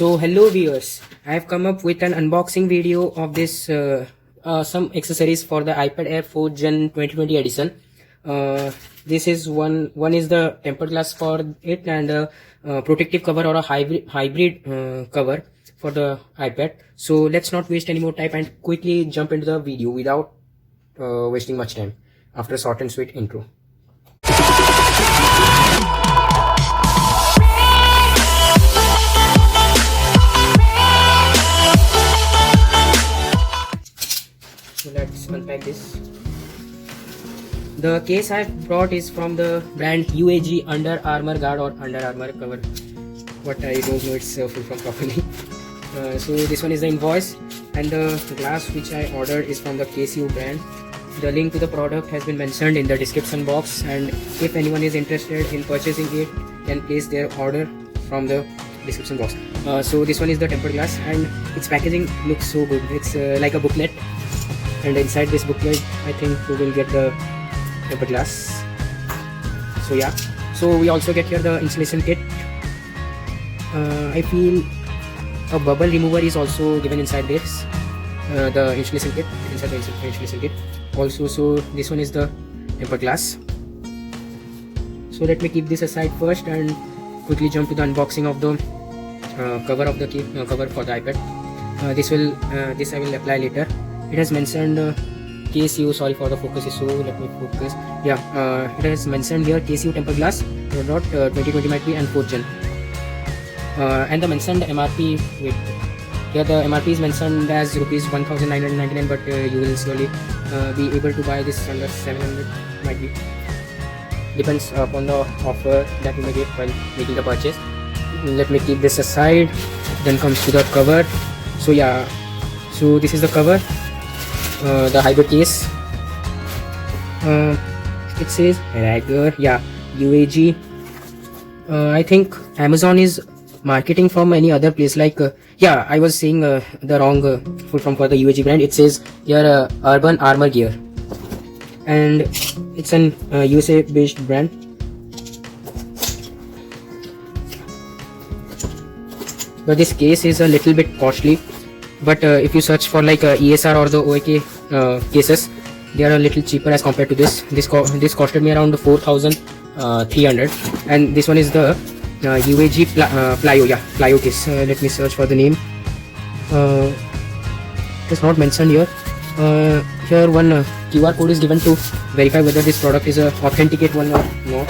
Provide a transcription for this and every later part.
So hello viewers, I have come up with an unboxing video of this some accessories for the iPad Air 4th Gen 2020 edition. This is one is the tempered glass for it, and a protective cover or a hybrid cover for the iPad. So let's not waste any more time and quickly jump into the video without wasting much time after a short and sweet intro. So let's unpack this. The case I brought is from the brand UAG Under Armour Guard or Under Armour cover. What I don't know its full form properly. So this one is the invoice, and the glass which I ordered is from the KCU brand. The link to the product has been mentioned in the description box, and if anyone is interested in purchasing it, can place their order from the description box. So this one is the tempered glass, and its packaging looks so good. It's like a booklet, and inside this booklet I think we will get the tempered glass. So yeah, so we also get here the installation kit. I feel a bubble remover is also given inside this, the installation kit, inside the installation kit also. So this one is the tempered glass. So let me keep this aside first and quickly jump to the unboxing of the cover of the cover for the iPad. This I will apply later. It has mentioned KCU, sorry for the focus issue, let me focus. Yeah, it has mentioned here KCU tempered glass product 2020 might be and 4th gen. And the mentioned MRP, wait, here the MRP is mentioned as rupees 1999, but you will slowly be able to buy this under 700, might be, depends upon the offer that you may get while making the purchase. Let me keep this aside. Then comes to the cover. So yeah, so this is the cover, the hybrid case. It says Ragger, yeah, UAG. I think Amazon is marketing from any other place, like yeah, I was saying the wrong full form for the UAG brand. It says here Urban Armor Gear, and it's an USA based brand. But this case is a little bit costly, but if you search for like ESR or the OAK cases, they are a little cheaper as compared to this. This costed me around 4,300, and this one is the UAG Plyo, yeah, Plyo case. Let me search for the name. It's not mentioned here. Here one QR code is given to verify whether this product is a authenticate one or not.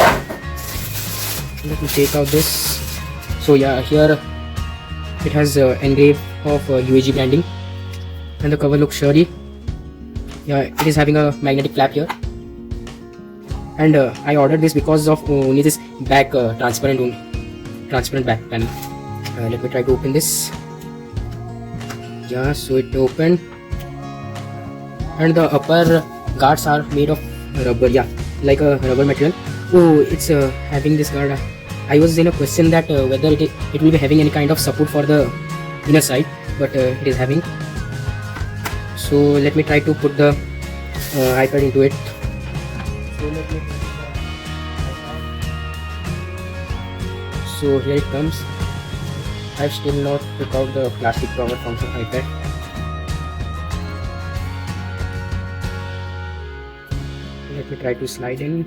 Let me take out this. So yeah, here it has engraved of UAG branding, and the cover looks sturdy. Yeah, it is having a magnetic flap here, and I ordered this because of only this back transparent back panel. Let me try to open this. Yeah, so it opened, and the upper guards are made of rubber, yeah, like a rubber material. Oh, it's having this guard. I was in a question that whether it will be having any kind of support for the inner side, but it is having. So let me try to put the iPad into it. So here it comes. I've still not took out the plastic cover from the iPad. Let me try to slide in,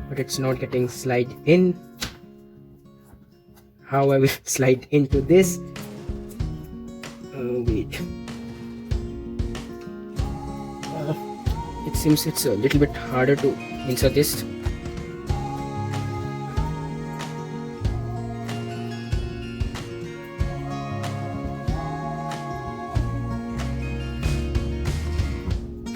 but it's not getting slide in. How I will slide into this? Wait. It seems it's a little bit harder to insert this.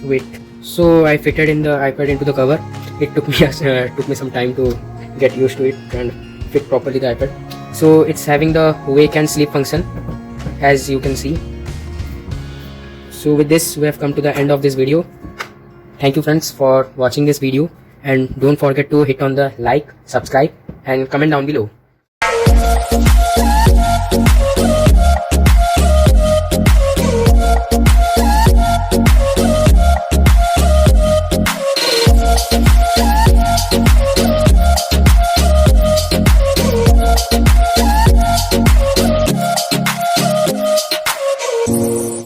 Wait. So I fitted in the iPad into the cover. It took me some time to get used to it and fit properly the iPad. So it's having the wake and sleep function, as you can see. So with this we have come to the end of this video. Thank you friends for watching this video, and don't forget to hit on the like, subscribe and comment down below.